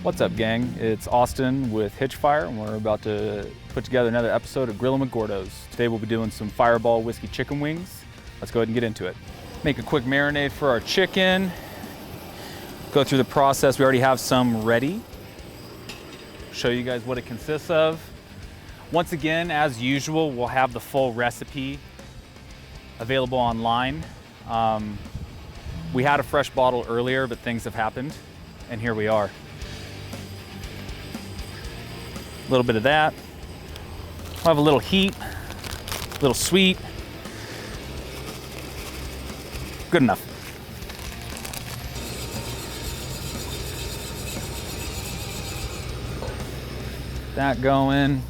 What's up, gang? It's Austin with HitchFire, and we're about to put together another episode of Grillin' with Gordos. Today we'll be doing some Fireball whiskey chicken wings. Let's go ahead and get into it. Make a quick marinade for our chicken. Go through the process. We already have some ready. Show you guys what it consists of. Once again, as usual, we'll have the full recipe available online. We had a fresh bottle earlier, but things have happened, and here we are. A little bit of that. We'll have a little heat, a little sweet. Good enough. That going.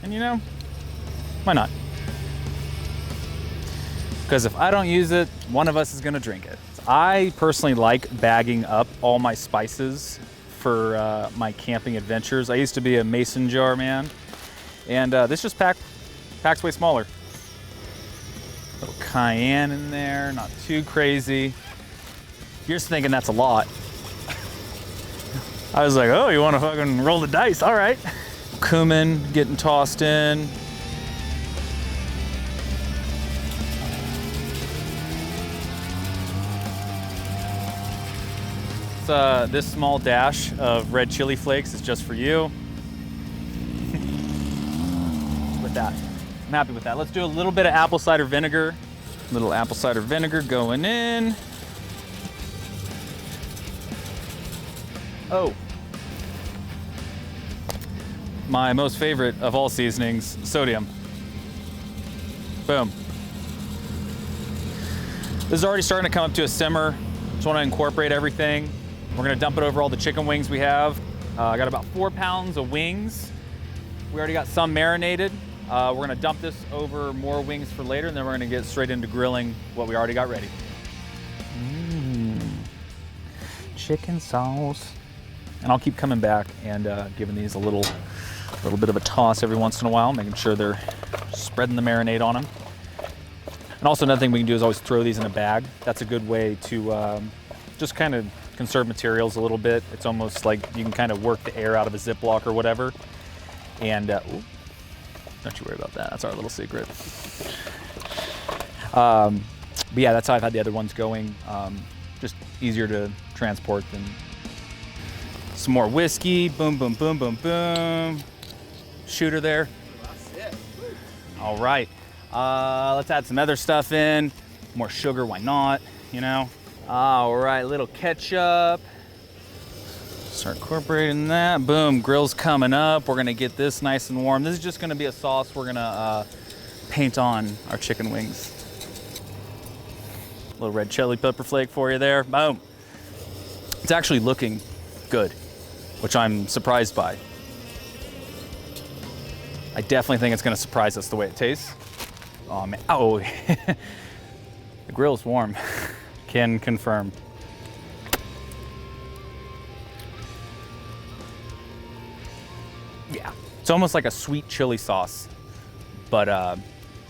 And you know, why not? Because if I don't use it, one of us is gonna drink it. I personally like bagging up all my spices for my camping adventures. I used to be a mason jar man, and this just packs way smaller. A little cayenne in there, not too crazy. You're just thinking that's a lot. I was like, oh, you want to fucking roll the dice? All right. Cumin getting tossed in. This small dash of red chili flakes is just for you. With that, I'm happy with that. Let's do a little bit of apple cider vinegar. Little apple cider vinegar going in. Oh, my most favorite of all seasonings, sodium. Boom. This is already starting to come up to a simmer. Just want to incorporate everything. We're gonna dump it over all the chicken wings we have. I got about 4 pounds of wings. We already got some marinated. We're gonna dump this over more wings for later, and then we're gonna get straight into grilling what we already got ready. Chicken sauce. And I'll keep coming back and giving these a little bit of a toss every once in a while, making sure they're spreading the marinade on them. And also another thing we can do is always throw these in a bag. That's a good way to just kind of conserve materials a little bit. It's almost like you can kind of work the air out of a Ziploc or whatever. And don't you worry about that. That's our little secret. But yeah, that's how I've had the other ones going. Just easier to transport than. Some more whiskey. Boom, boom, boom, boom, boom. Shooter there. That's it. All right. Let's add some other stuff in. More sugar, why not? You know? All right, little ketchup. Start incorporating that. Boom, grill's coming up. We're gonna get this nice and warm. This is just gonna be a sauce we're gonna paint on our chicken wings. A little red chili pepper flake for you there. Boom. It's actually looking good, which I'm surprised by. I definitely think it's gonna surprise us the way it tastes. Oh man, oh, the grill's warm. Can confirm. Yeah, it's almost like a sweet chili sauce, but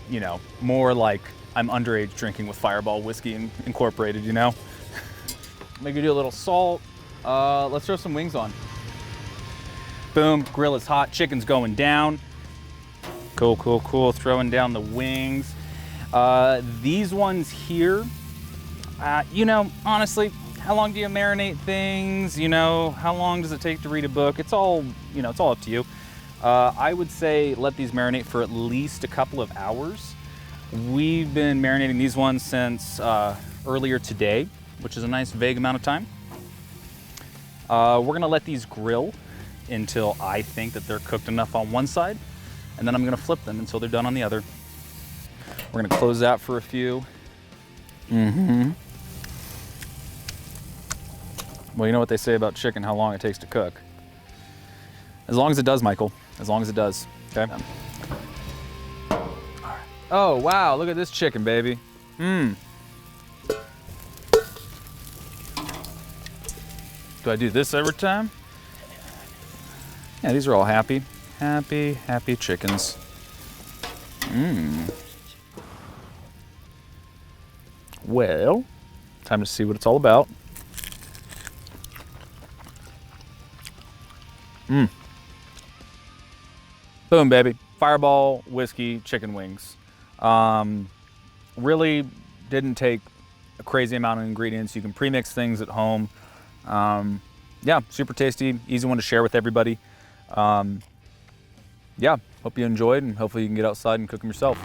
you know, more like I'm underage drinking with Fireball whiskey incorporated, you know? Maybe do a little salt. Let's throw some wings on. Boom, grill is hot, chicken's going down. Cool, cool, cool, throwing down the wings. These ones here, you know, honestly, how long do you marinate things? You know, how long does it take to read a book? It's all, you know, it's all up to you. I would say let these marinate for at least a couple of hours. We've been marinating these ones since earlier today, which is a nice vague amount of time. We're gonna let these grill until I think that they're cooked enough on one side, and then I'm gonna flip them until they're done on the other. We're gonna close that for a few. Well, you know what they say about chicken, how long it takes to cook. As long as it does, Michael. As long as it does, okay? All right. Oh, wow, look at this chicken, baby. Do I do this every time? Yeah, these are all happy. Happy, happy chickens. Well, time to see what it's all about. Boom, baby. Fireball, whiskey, chicken wings. Really didn't take a crazy amount of ingredients. You can pre-mix things at home. Yeah, super tasty, easy one to share with everybody. Yeah, hope you enjoyed, and hopefully you can get outside and cook them yourself.